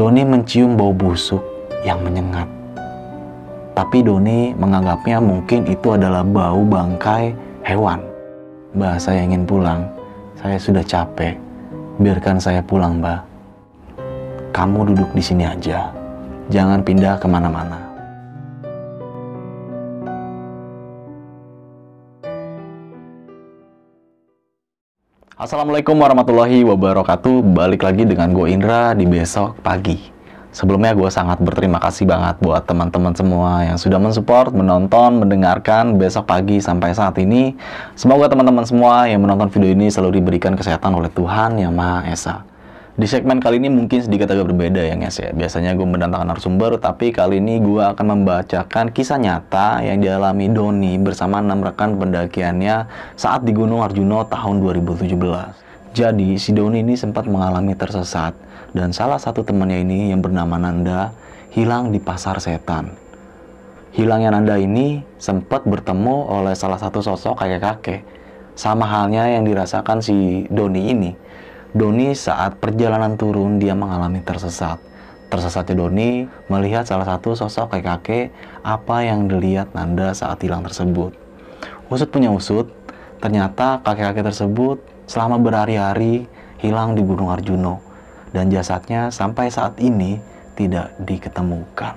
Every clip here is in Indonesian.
Doni mencium bau busuk yang menyengat. Tapi Doni menganggapnya mungkin itu adalah bau bangkai hewan. Mbah, saya ingin pulang. Saya sudah capek. Biarkan saya pulang, Mbah. Kamu duduk di sini aja. Jangan pindah kemana-mana. Assalamualaikum warahmatullahi wabarakatuh. Balik lagi dengan gue Indra di besok pagi. Sebelumnya gue sangat berterima kasih banget buat teman-teman semua yang sudah mensupport, menonton, mendengarkan besok pagi sampai saat ini. Semoga teman-teman semua yang menonton video ini selalu diberikan kesehatan oleh Tuhan Yang Maha Esa. Di segmen kali ini mungkin sedikit agak berbeda ya guys ya. Biasanya gue mendatangkan narasumber, tapi kali ini gue akan membacakan kisah nyata yang dialami Doni bersama 6 rekan pendakiannya saat di Gunung Arjuna tahun 2017. Jadi si Doni ini sempat mengalami tersesat dan salah satu temannya ini yang bernama Nanda hilang di pasar setan. Hilangnya Nanda ini sempat bertemu oleh salah satu sosok kakek-kakek. Sama halnya yang dirasakan si Doni ini. Doni saat perjalanan turun dia mengalami tersesat. Tersesatnya Doni melihat salah satu sosok kakek-kakek apa yang dilihat Nanda saat hilang tersebut. Usut punya usut, ternyata kakek-kakek tersebut selama berhari-hari hilang di Gunung Arjuna dan jasadnya sampai saat ini tidak diketemukan.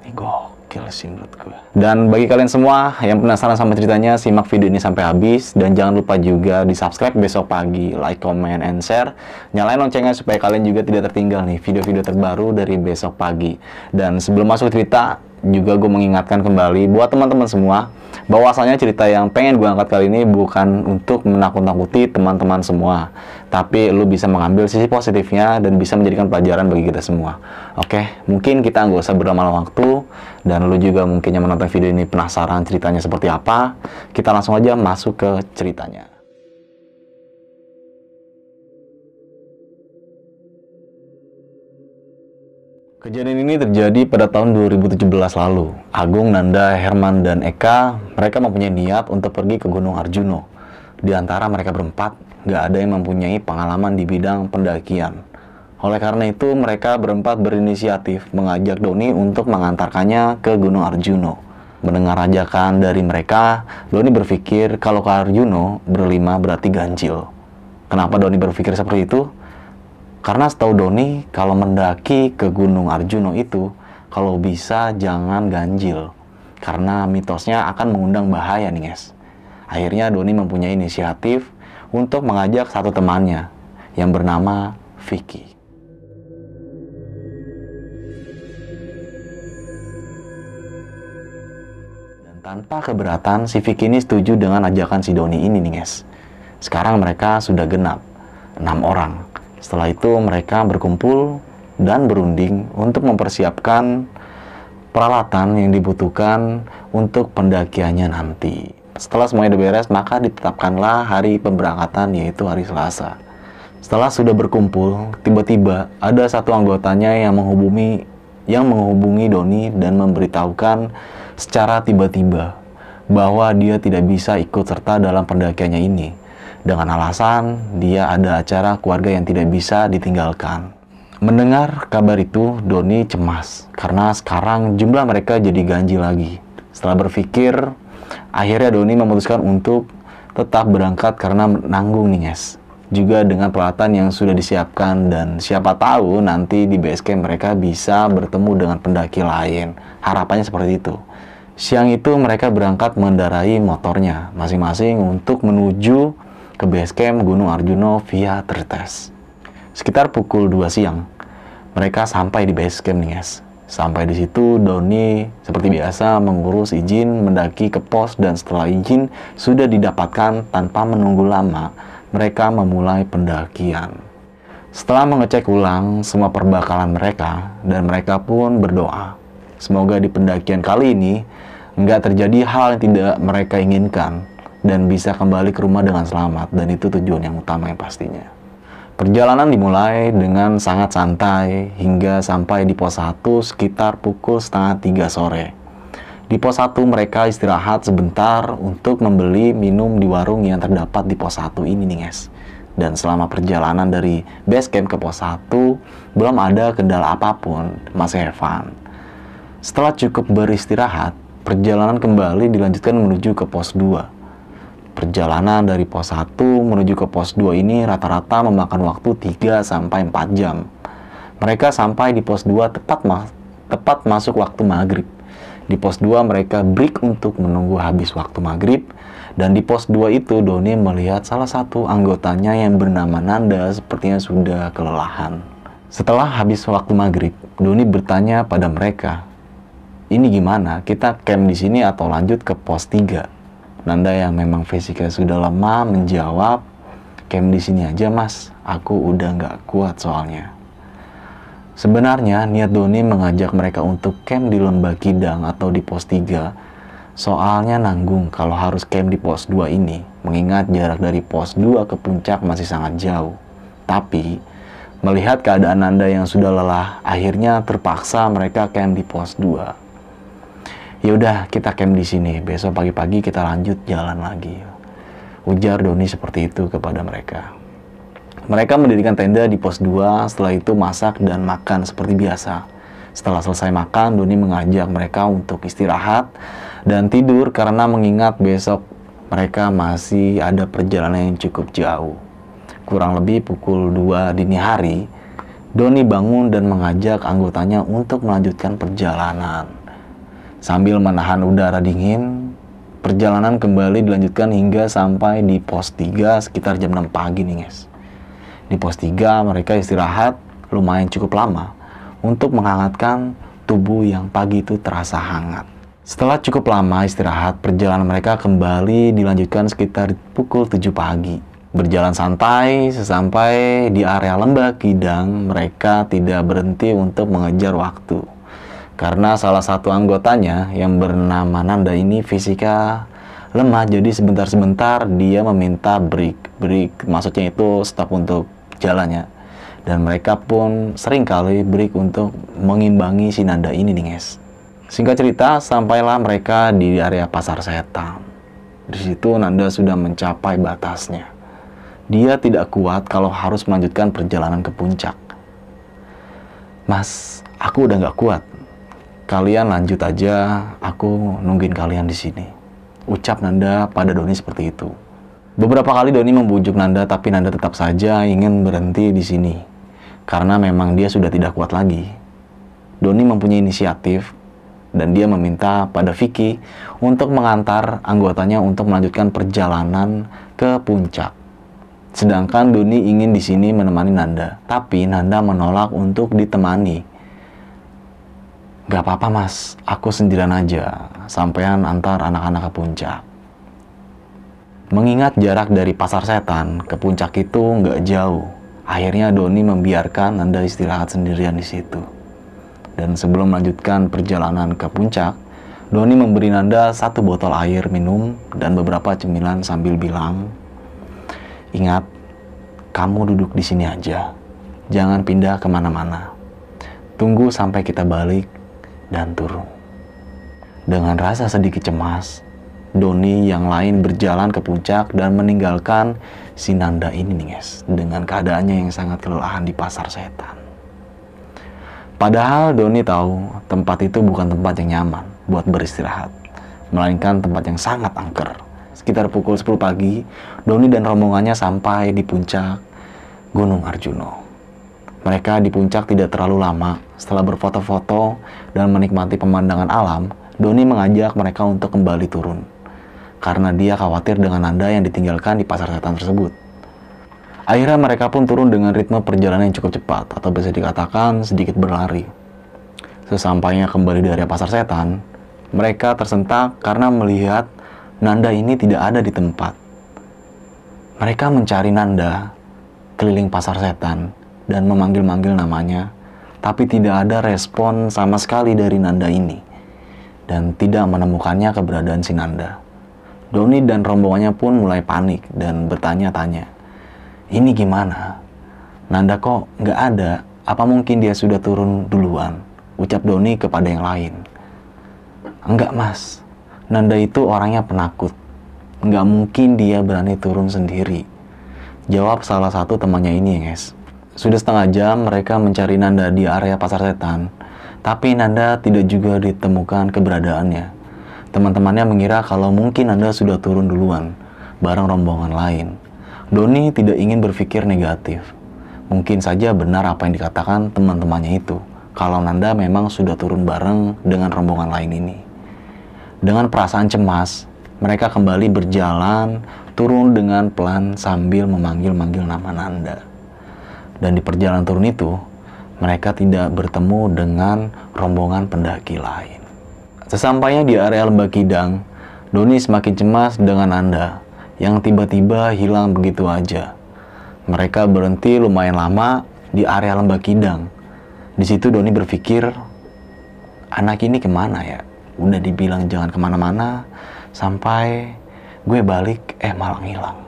Ini gokil sih menurut gue. Dan bagi kalian semua yang penasaran sama ceritanya, simak video ini sampai habis. Dan jangan lupa juga di subscribe besok pagi, like, comment, and share. Nyalain loncengnya supaya kalian juga tidak tertinggal nih video-video terbaru dari besok pagi. Dan sebelum masuk cerita, juga gue mengingatkan kembali buat teman-teman semua bahwasanya cerita yang pengen gue angkat kali ini bukan untuk menakut-nakuti teman-teman semua, tapi lu bisa mengambil sisi positifnya dan bisa menjadikan pelajaran bagi kita semua. Oke, mungkin kita nggak usah berlama-lama waktu, dan lu juga mungkin yang menonton video ini penasaran ceritanya seperti apa. Kita langsung aja masuk ke ceritanya. Kejadian ini terjadi pada tahun 2017 lalu. Agung, Nanda, Herman, dan Eka, mereka mempunyai niat untuk pergi ke Gunung Arjuna. Di antara mereka berempat, nggak ada yang mempunyai pengalaman di bidang pendakian. Oleh karena itu, mereka berempat berinisiatif mengajak Doni untuk mengantarkannya ke Gunung Arjuna. Mendengar ajakan dari mereka, Doni berpikir kalau ke Arjuna berlima berarti ganjil. Kenapa Doni berpikir seperti itu? Karena setahu Doni, kalau mendaki ke Gunung Arjuna itu, kalau bisa jangan ganjil. Karena mitosnya akan mengundang bahaya nih guys. Akhirnya Doni mempunyai inisiatif untuk mengajak satu temannya yang bernama Vicky. Dan tanpa keberatan, si Vicky ini setuju dengan ajakan si Doni ini nih guys. Sekarang mereka sudah genap, 6 orang. Setelah itu mereka berkumpul dan berunding untuk mempersiapkan peralatan yang dibutuhkan untuk pendakiannya nanti. Setelah semuanya udah beres, maka ditetapkanlah hari pemberangkatan, yaitu hari Selasa. Setelah sudah berkumpul, tiba-tiba ada satu anggotanya yang menghubungi Doni dan memberitahukan secara tiba-tiba bahwa dia tidak bisa ikut serta dalam pendakiannya ini. Dengan alasan dia ada acara keluarga yang tidak bisa ditinggalkan. Mendengar kabar itu, Doni cemas karena sekarang jumlah mereka jadi ganjil lagi. Setelah berpikir, akhirnya Doni memutuskan untuk tetap berangkat karena menanggung nih guys. Juga dengan peralatan yang sudah disiapkan, dan siapa tahu nanti di base camp mereka bisa bertemu dengan pendaki lain. Harapannya seperti itu. Siang itu mereka berangkat mengendarai motornya masing-masing untuk menuju ke base camp Gunung Arjuna via Tirtes. Sekitar pukul 2 siang, mereka sampai di base camp nih guys. Sampai di situ, Doni seperti biasa mengurus izin mendaki ke pos, dan setelah izin sudah didapatkan tanpa menunggu lama, mereka memulai pendakian. Setelah mengecek ulang semua perbekalan mereka, dan mereka pun berdoa, semoga di pendakian kali ini nggak terjadi hal yang tidak mereka inginkan, dan bisa kembali ke rumah dengan selamat, dan itu tujuan yang utama yang pastinya. Perjalanan dimulai dengan sangat santai hingga sampai di pos 1 sekitar pukul 2:30 sore. Di pos 1 mereka istirahat sebentar untuk membeli minum di warung yang terdapat di pos 1 ini nih guys. Dan selama perjalanan dari base camp ke pos 1, belum ada kendala apapun, masih have fun. Setelah cukup beristirahat, perjalanan kembali dilanjutkan menuju ke pos 2. Perjalanan dari pos 1 menuju ke pos 2 ini rata-rata memakan waktu 3-4 jam. Mereka sampai di pos 2 tepat masuk waktu maghrib. Di pos 2 mereka break untuk menunggu habis waktu maghrib. Dan di pos 2 itu Doni melihat salah satu anggotanya yang bernama Nanda sepertinya sudah kelelahan. Setelah habis waktu maghrib, Doni bertanya pada mereka, "Ini gimana? Kita camp di sini atau lanjut ke pos 3?" Nanda yang memang fisiknya sudah lemah menjawab, "Camp di sini aja mas, aku udah nggak kuat soalnya." Sebenarnya niat Doni mengajak mereka untuk camp di Lembah Kidang atau di pos 3, soalnya nanggung kalau harus camp di pos 2 ini, mengingat jarak dari pos 2 ke puncak masih sangat jauh. Tapi, melihat keadaan Nanda yang sudah lelah, akhirnya terpaksa mereka camp di pos 2. "Yaudah, kita camp di sini, besok pagi-pagi kita lanjut jalan lagi," ujar Doni seperti itu kepada mereka. Mereka mendirikan tenda di pos 2, setelah itu masak dan makan seperti biasa. Setelah selesai makan, Doni mengajak mereka untuk istirahat dan tidur karena mengingat besok mereka masih ada perjalanan yang cukup jauh. Kurang lebih pukul 2 dini hari, Doni bangun dan mengajak anggotanya untuk melanjutkan perjalanan. Sambil menahan udara dingin, perjalanan kembali dilanjutkan hingga sampai di pos 3 sekitar jam 6 pagi nih guys. Di pos 3 mereka istirahat lumayan cukup lama untuk menghangatkan tubuh yang pagi itu terasa hangat. Setelah cukup lama istirahat, perjalanan mereka kembali dilanjutkan sekitar pukul 7 pagi. Berjalan santai, sesampai di area Lembah Kidang, mereka tidak berhenti untuk mengejar waktu. Karena salah satu anggotanya yang bernama Nanda ini fisiknya lemah, jadi sebentar-sebentar dia meminta break. Maksudnya itu stop untuk jalannya. Dan mereka pun sering kali break untuk mengimbangi si Nanda ini nih guys. Singkat cerita, sampailah mereka di area Pasar Setan. Di situ Nanda sudah mencapai batasnya. Dia tidak kuat kalau harus melanjutkan perjalanan ke puncak. "Mas, aku udah nggak kuat. Kalian lanjut aja, aku nungguin kalian di sini," ucap Nanda pada Doni seperti itu. Beberapa kali Doni membujuk Nanda, tapi Nanda tetap saja ingin berhenti di sini. Karena memang dia sudah tidak kuat lagi. Doni mempunyai inisiatif, dan dia meminta pada Vicky untuk mengantar anggotanya untuk melanjutkan perjalanan ke puncak. Sedangkan Doni ingin di sini menemani Nanda, tapi Nanda menolak untuk ditemani. "Gak apa-apa mas, aku sendirian aja, sampean antar anak-anak ke puncak." Mengingat jarak dari Pasar Setan ke puncak itu nggak jauh, akhirnya Doni membiarkan Nanda istirahat sendirian di situ. Dan sebelum melanjutkan perjalanan ke puncak, Doni memberi Nanda 1 botol air minum dan beberapa cemilan sambil bilang, "Ingat, kamu duduk di sini aja, jangan pindah kemana-mana. Tunggu sampai kita balik dan turun." Dengan rasa sedikit cemas, Doni yang lain berjalan ke puncak dan meninggalkan si Nanda ini nih guys, dengan keadaannya yang sangat kelelahan di Pasar Setan. Padahal Doni tahu tempat itu bukan tempat yang nyaman buat beristirahat, melainkan tempat yang sangat angker. Sekitar pukul 10 pagi, Doni dan rombongannya sampai di puncak Gunung Arjuno. Mereka di puncak tidak terlalu lama. Setelah berfoto-foto dan menikmati pemandangan alam, Doni mengajak mereka untuk kembali turun. Karena dia khawatir dengan Nanda yang ditinggalkan di Pasar Setan tersebut. Akhirnya mereka pun turun dengan ritme perjalanan yang cukup cepat, atau bisa dikatakan sedikit berlari. Sesampainya kembali di area Pasar Setan, mereka tersentak karena melihat Nanda ini tidak ada di tempat. Mereka mencari Nanda keliling Pasar Setan dan memanggil-manggil namanya, tapi tidak ada respon sama sekali dari Nanda ini, dan tidak menemukannya keberadaan si Nanda. Doni dan rombongannya pun mulai panik dan bertanya-tanya, "Ini gimana? Nanda kok nggak ada? Apa mungkin dia sudah turun duluan?" ucap Doni kepada yang lain. "Enggak mas, Nanda itu orangnya penakut. Nggak mungkin dia berani turun sendiri. Jawab salah satu temannya ini, guys. Sudah setengah jam mereka mencari Nanda di area pasar setan, tapi Nanda tidak juga ditemukan keberadaannya. Teman-temannya mengira kalau mungkin Nanda sudah turun duluan, bareng rombongan lain. Doni tidak ingin berpikir negatif. Mungkin saja benar apa yang dikatakan teman-temannya itu, kalau Nanda memang sudah turun bareng dengan rombongan lain ini. Dengan perasaan cemas, mereka kembali berjalan, turun dengan pelan sambil memanggil-manggil nama Nanda. Dan di perjalanan turun itu, mereka tidak bertemu dengan rombongan pendaki lain. Sesampainya di area Lembah Kidang, Doni semakin cemas dengan Nanda yang tiba-tiba hilang begitu aja. Mereka berhenti lumayan lama di area Lembah Kidang. Di situ Doni berpikir, anak ini kemana ya? Udah dibilang jangan kemana-mana, sampai gue balik, malah hilang.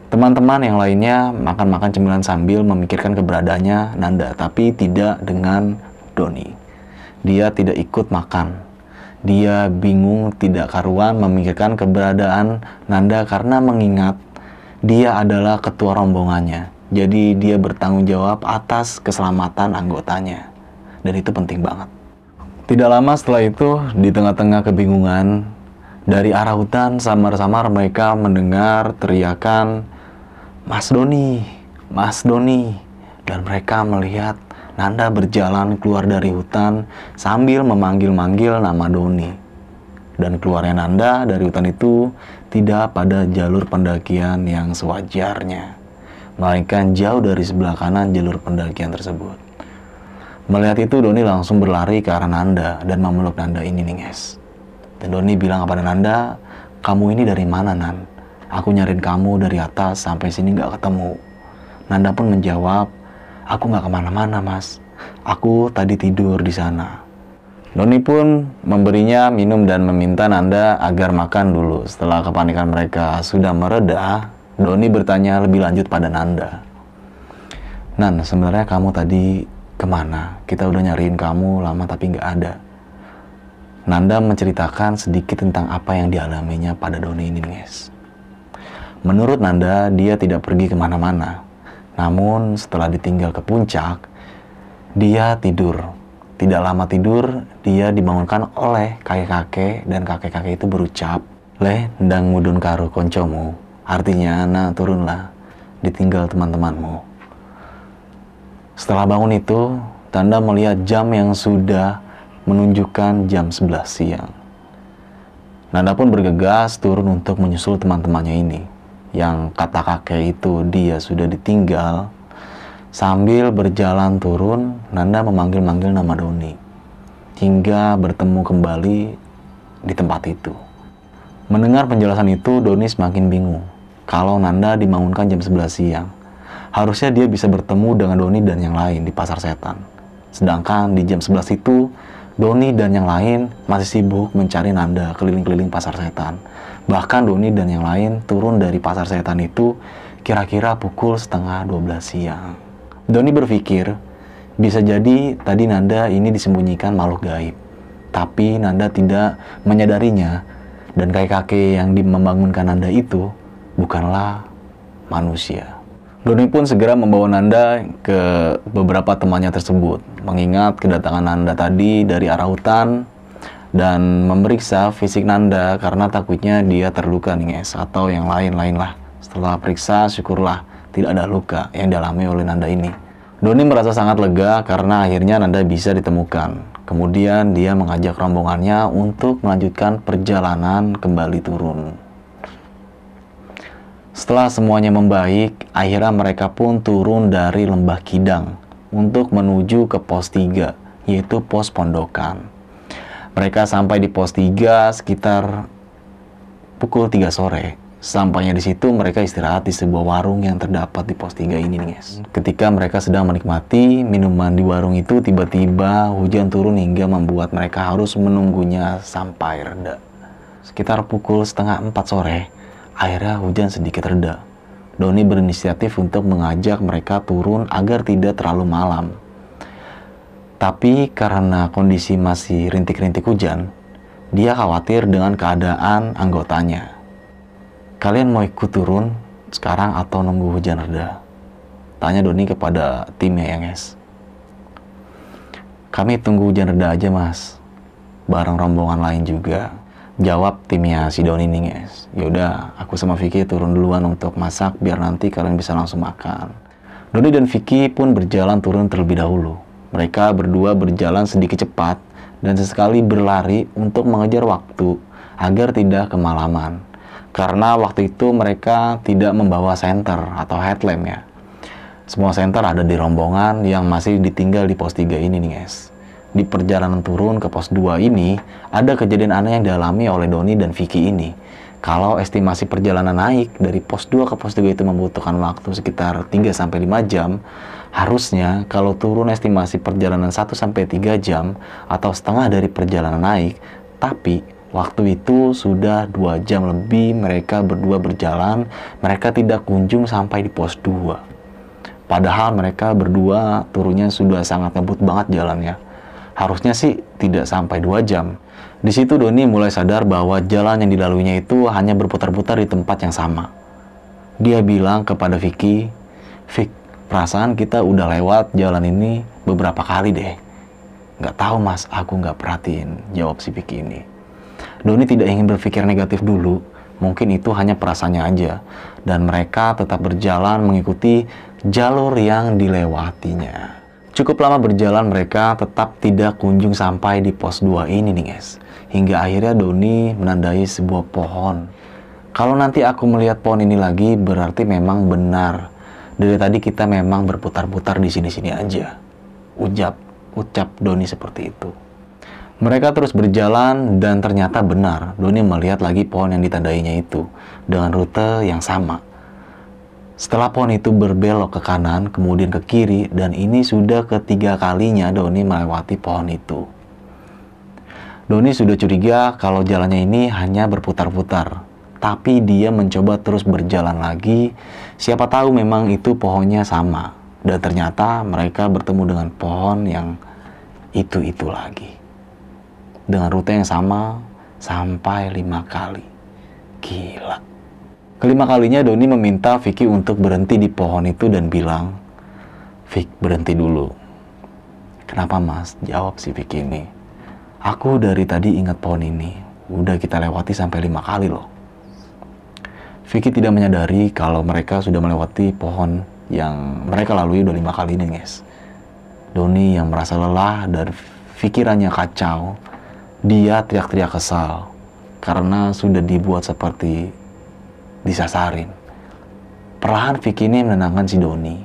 Teman-teman yang lainnya makan-makan cemilan sambil memikirkan keberadaannya Nanda, tapi tidak dengan Doni. Dia tidak ikut makan. Dia bingung tidak karuan memikirkan keberadaan Nanda karena mengingat dia adalah ketua rombongannya. Jadi dia bertanggung jawab atas keselamatan anggotanya. Dan itu penting banget. Tidak lama setelah itu, di tengah-tengah kebingungan, dari arah hutan samar-samar mereka mendengar teriakan, "Mas Doni, Mas Doni." Dan mereka melihat Nanda berjalan keluar dari hutan sambil memanggil-manggil nama Doni. Dan keluarnya Nanda dari hutan itu tidak pada jalur pendakian yang sewajarnya, melainkan jauh dari sebelah kanan jalur pendakian tersebut. Melihat itu, Doni langsung berlari ke arah Nanda dan memeluk Nanda ini nih, guys. Dan Doni bilang kepada Nanda, "Kamu ini dari mana, Nan? Aku nyariin kamu dari atas sampai sini nggak ketemu." Nanda pun menjawab, "Aku nggak kemana-mana, Mas. Aku tadi tidur di sana." Doni pun memberinya minum dan meminta Nanda agar makan dulu. Setelah kepanikan mereka sudah mereda, Doni bertanya lebih lanjut pada Nanda, "Nan, sebenarnya kamu tadi kemana? Kita udah nyariin kamu lama tapi nggak ada." Nanda menceritakan sedikit tentang apa yang dialaminya pada Doni ini, guys. Menurut Nanda, dia tidak pergi kemana-mana. Namun setelah ditinggal ke puncak, dia tidur. Tidak lama tidur, dia dibangunkan oleh kakek-kakek, dan kakek-kakek itu berucap, "Le, ndang mudun karo koncomu." Artinya, "Nah, turunlah, ditinggal teman-temanmu." Setelah bangun itu, Nanda melihat jam yang sudah menunjukkan jam 11 siang. Nanda pun bergegas turun untuk menyusul teman-temannya ini. Yang kata kakek itu dia sudah ditinggal. Sambil berjalan turun, Nanda memanggil-manggil nama Doni, hingga bertemu kembali di tempat itu. Mendengar penjelasan itu, Doni semakin bingung. Kalau Nanda dibangunkan jam 11 siang, harusnya dia bisa bertemu dengan Doni dan yang lain di pasar setan. Sedangkan di jam 11 itu, Doni dan yang lain masih sibuk mencari Nanda keliling-keliling pasar setan. Bahkan Doni dan yang lain turun dari pasar setan itu kira-kira pukul 11:30 siang. Doni berpikir, bisa jadi tadi Nanda ini disembunyikan makhluk gaib. Tapi Nanda tidak menyadarinya, dan kakek-kakek yang membangunkan Nanda itu bukanlah manusia. Doni pun segera membawa Nanda ke beberapa temannya tersebut, mengingat kedatangan Nanda tadi dari arah hutan, dan memeriksa fisik Nanda karena takutnya dia terluka nih, guys, atau yang lain-lain lah. Setelah periksa, syukurlah tidak ada luka yang dialami oleh Nanda ini. Doni merasa sangat lega karena akhirnya Nanda bisa ditemukan. Kemudian dia mengajak rombongannya untuk melanjutkan perjalanan kembali turun. Setelah semuanya membaik, akhirnya mereka pun turun dari Lembah Kidang untuk menuju ke pos 3, yaitu pos pondokan. Mereka sampai di pos 3 sekitar pukul 3 sore. Sampainya di situ, mereka istirahat di sebuah warung yang terdapat di pos 3 ini, guys. Ketika mereka sedang menikmati minuman di warung itu, tiba-tiba hujan turun hingga membuat mereka harus menunggunya sampai reda. Sekitar pukul 3:30 sore, akhirnya hujan sedikit reda. Doni berinisiatif untuk mengajak mereka turun agar tidak terlalu malam. Tapi karena kondisi masih rintik-rintik hujan, dia khawatir dengan keadaan anggotanya. "Kalian mau ikut turun?" sekarang atau nunggu hujan reda? Tanya Doni kepada timnya ya guys. Kami tunggu hujan reda aja mas, bareng rombongan lain juga. Jawab timnya si Doni nih guys. Yaudah, aku sama Vicky turun duluan untuk masak biar nanti kalian bisa langsung makan. Doni dan Vicky pun berjalan turun terlebih dahulu. Mereka berdua berjalan sedikit cepat dan sesekali berlari untuk mengejar waktu agar tidak kemalaman. Karena waktu itu mereka tidak membawa senter atau headlamp ya. Semua senter ada di rombongan yang masih ditinggal di pos 3 ini nih guys. Di perjalanan turun ke pos 2 ini, ada kejadian aneh yang dialami oleh Doni dan Vicky ini. Kalau estimasi perjalanan naik dari pos 2 ke pos 3 itu membutuhkan waktu sekitar 3-5 jam, harusnya kalau turun estimasi perjalanan 1-3 jam atau setengah dari perjalanan naik, tapi waktu itu sudah 2 jam lebih mereka berdua berjalan, mereka tidak kunjung sampai di pos 2. Padahal mereka berdua turunnya sudah sangat ngebut banget jalannya. Harusnya sih tidak sampai 2 jam. Di situ Doni mulai sadar bahwa jalan yang dilaluinya itu hanya berputar-putar di tempat yang sama. Dia bilang kepada Vicky, Vic, perasaan kita udah lewat jalan ini beberapa kali deh. Nggak tahu mas, aku nggak perhatiin, jawab si Vicky ini. Doni tidak ingin berpikir negatif dulu, mungkin itu hanya perasaannya aja. Dan mereka tetap berjalan mengikuti jalur yang dilewatinya. Cukup lama berjalan mereka tetap tidak kunjung sampai di pos 2 ini nih guys. Hingga akhirnya Doni menandai sebuah pohon. Kalau nanti aku melihat pohon ini lagi berarti memang benar. Dari tadi kita memang berputar-putar di sini-sini aja. Ucap Doni seperti itu. Mereka terus berjalan dan ternyata benar. Doni melihat lagi pohon yang ditandainya itu dengan rute yang sama. Setelah pohon itu berbelok ke kanan, kemudian ke kiri, dan ini sudah ketiga kalinya Doni melewati pohon itu. Doni sudah curiga kalau jalannya ini hanya berputar-putar, tapi dia mencoba terus berjalan lagi. Siapa tahu memang itu pohonnya sama, dan ternyata mereka bertemu dengan pohon yang itu lagi. Dengan rute yang sama sampai 5 kali. Gila. Kelima kalinya Doni meminta Vicky untuk berhenti di pohon itu dan bilang, Vic, berhenti dulu. Kenapa mas? Jawab si Vicky ini. Aku dari tadi ingat pohon ini. Udah kita lewati sampai 5 kali loh. Vicky tidak menyadari kalau mereka sudah melewati pohon yang mereka lalui udah 5 kali ini guys. Doni yang merasa lelah dan pikirannya kacau, dia teriak-teriak kesal karena sudah dibuat seperti disasarin. Perlahan Vicky ini menenangkan si Doni.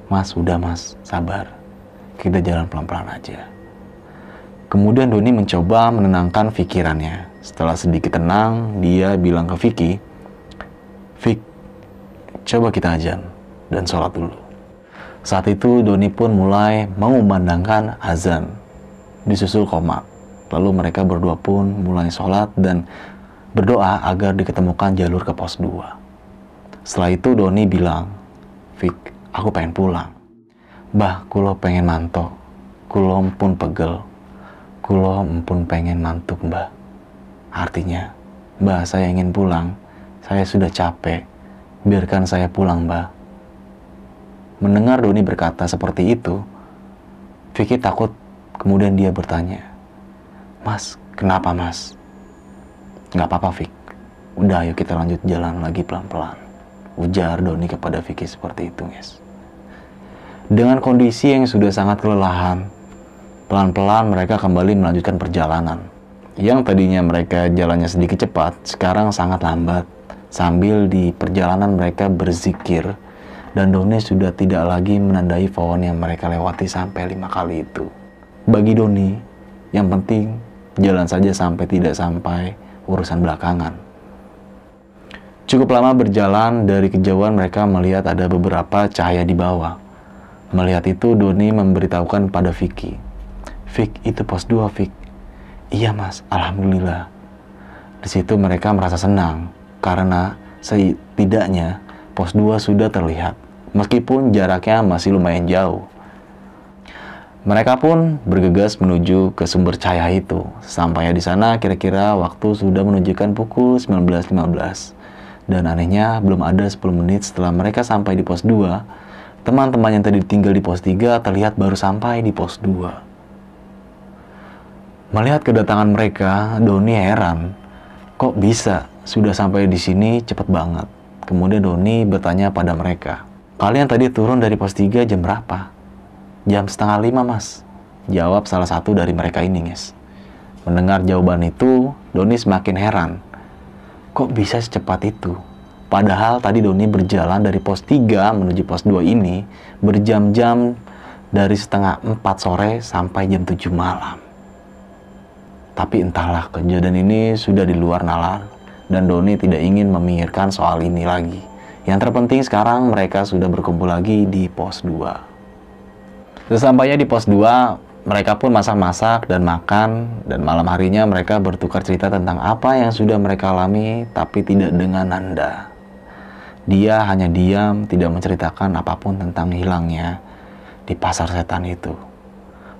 Mas, udah mas, sabar. Kita jalan pelan-pelan aja. Kemudian Doni mencoba menenangkan pikirannya. Setelah sedikit tenang, dia bilang ke Vicky, Vic, coba kita azan dan sholat dulu. Saat itu Doni pun mulai mengumandangkan azan, disusul qomat. Lalu mereka berdua pun mulai sholat dan berdoa agar diketemukan jalur ke pos 2. Setelah itu Doni bilang, Vic, aku pengen pulang. Bah, kulo pengen mantok. Kulo pun pegel. Kulo pun pengen mantuk, mbah. Artinya, mbah, saya ingin pulang. Saya sudah capek. Biarkan saya pulang, mbah. Mendengar Doni berkata seperti itu, Vicky takut. Kemudian dia bertanya, Mas, kenapa mas? Nggak apa-apa, Vic. Udah, ayo kita lanjut jalan lagi pelan-pelan. Ujar Doni kepada Vicky seperti itu, guys. Dengan kondisi yang sudah sangat kelelahan, pelan-pelan mereka kembali melanjutkan perjalanan. Yang tadinya mereka jalannya sedikit cepat, sekarang sangat lambat. Sambil di perjalanan mereka berzikir, dan Doni sudah tidak lagi menandai pohon yang mereka lewati sampai 5 kali itu. Bagi Doni, yang penting jalan saja sampai tidak sampai urusan belakangan. Cukup lama berjalan, dari kejauhan mereka melihat ada beberapa cahaya di bawah. Melihat itu, Doni memberitahukan pada Vicky, Vic, itu pos 2, Vic. Iya mas, alhamdulillah. Di situ mereka merasa senang, karena setidaknya pos 2 sudah terlihat, meskipun jaraknya masih lumayan jauh. Mereka pun bergegas menuju ke sumber cahaya itu. Sampainya di sana kira-kira waktu sudah menunjukkan pukul 19.15. Dan anehnya, belum ada 10 menit setelah mereka sampai di pos 2, teman-teman yang tadi tinggal di pos 3 terlihat baru sampai di pos 2. Melihat kedatangan mereka, Doni heran. Kok bisa? Sudah sampai di sini cepet banget. Kemudian Doni bertanya pada mereka, "Kalian tadi turun dari pos 3 jam berapa?" "Jam 4:30, Mas," jawab salah satu dari mereka ini, guys. Mendengar jawaban itu, Doni semakin heran. Kok bisa secepat itu? Padahal tadi Doni berjalan dari pos 3 menuju pos 2 ini berjam-jam, dari setengah 4 sore sampai jam 7 malam. Tapi entahlah, kejadian ini sudah di luar nalar dan Doni tidak ingin memikirkan soal ini lagi. Yang terpenting sekarang mereka sudah berkumpul lagi di pos 2. Sesampainya di pos 2, mereka pun masak-masak dan makan, dan malam harinya mereka bertukar cerita tentang apa yang sudah mereka alami, tapi tidak dengan Nanda. Dia hanya diam, tidak menceritakan apapun tentang hilangnya di pasar setan itu.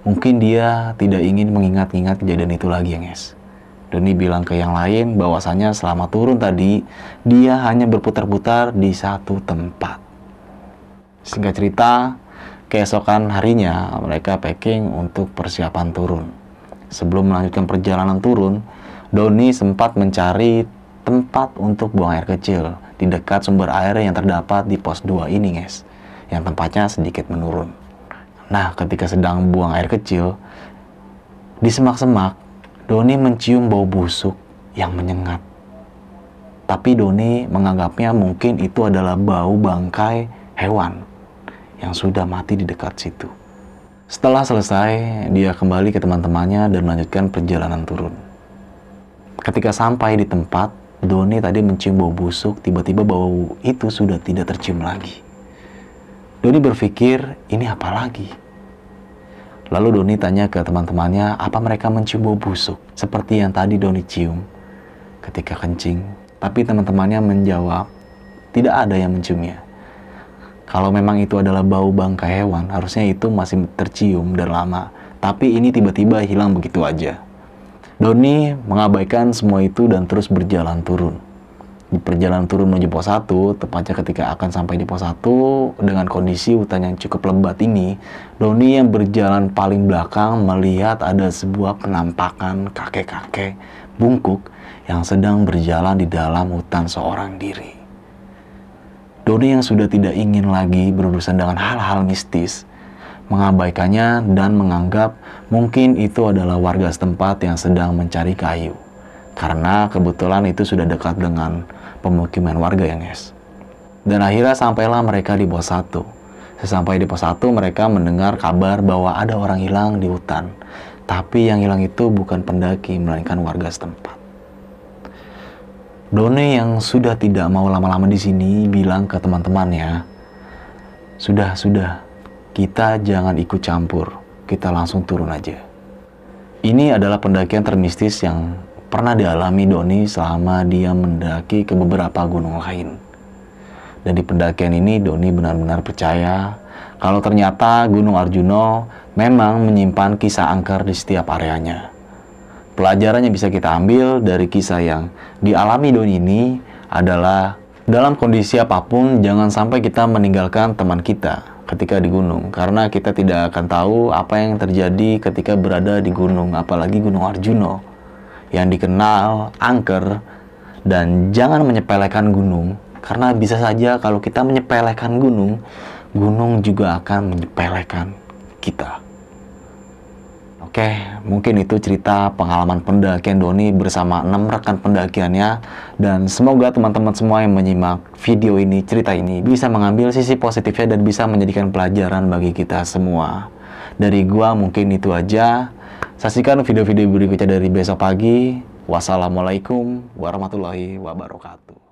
Mungkin dia tidak ingin mengingat-ingat kejadian itu lagi ya, guys. Doni bilang ke yang lain bahwasanya selama turun tadi, dia hanya berputar-putar di satu tempat. Singkat cerita, keesokan harinya mereka packing untuk persiapan turun. Sebelum melanjutkan perjalanan turun, Doni sempat mencari tempat untuk buang air kecil di dekat sumber air yang terdapat di pos 2 ini, guys, yang tempatnya sedikit menurun. Nah, ketika sedang buang air kecil di semak-semak, Doni mencium bau busuk yang menyengat. Tapi Doni menganggapnya mungkin itu adalah bau bangkai hewan yang sudah mati di dekat situ. Setelah selesai, dia kembali ke teman-temannya dan melanjutkan perjalanan turun. Ketika sampai di tempat, Doni tadi mencium bau busuk, tiba-tiba bau itu sudah tidak tercium lagi. Doni berpikir, ini apa lagi? Lalu Doni tanya ke teman-temannya, apa mereka mencium bau busuk seperti yang tadi Doni cium ketika kencing. Tapi teman-temannya menjawab, tidak ada yang menciumnya. Kalau memang itu adalah bau bangkai hewan, harusnya itu masih tercium dan lama. Tapi ini tiba-tiba hilang begitu aja. Doni mengabaikan semua itu dan terus berjalan turun. Di perjalanan turun menuju pos 1, tepatnya ketika akan sampai di pos 1, dengan kondisi hutan yang cukup lebat ini, Doni yang berjalan paling belakang melihat ada sebuah penampakan kakek-kakek bungkuk yang sedang berjalan di dalam hutan seorang diri. Doni yang sudah tidak ingin lagi berurusan dengan hal-hal mistis, mengabaikannya dan menganggap mungkin itu adalah warga setempat yang sedang mencari kayu. Karena kebetulan itu sudah dekat dengan pemukiman warga ya, guys. Dan akhirnya sampailah mereka di pos 1. Sesampai di pos 1, mereka mendengar kabar bahwa ada orang hilang di hutan. Tapi yang hilang itu bukan pendaki, melainkan warga setempat. Doni yang sudah tidak mau lama-lama di sini bilang ke teman-temannya, sudah, kita jangan ikut campur, kita langsung turun aja. Ini adalah pendakian termistis yang pernah dialami Doni selama dia mendaki ke beberapa gunung lain. Dan di pendakian ini Doni benar-benar percaya kalau ternyata Gunung Arjuna memang menyimpan kisah angker di setiap areanya. Pelajaran yang bisa kita ambil dari kisah yang dialami Doni ini adalah dalam kondisi apapun jangan sampai kita meninggalkan teman kita ketika di gunung, karena kita tidak akan tahu apa yang terjadi ketika berada di gunung, apalagi Gunung Arjuna yang dikenal angker. Dan jangan menyepelekan gunung, karena bisa saja kalau kita menyepelekan gunung, gunung juga akan menyepelekan kita. Oke, mungkin itu cerita pengalaman pendakian Doni bersama 6 rekan pendakiannya. Dan semoga teman-teman semua yang menyimak video ini, cerita ini, bisa mengambil sisi positifnya dan bisa menjadikan pelajaran bagi kita semua. Dari gua mungkin itu aja. Saksikan video-video berikutnya dari besok pagi. Wassalamualaikum warahmatullahi wabarakatuh.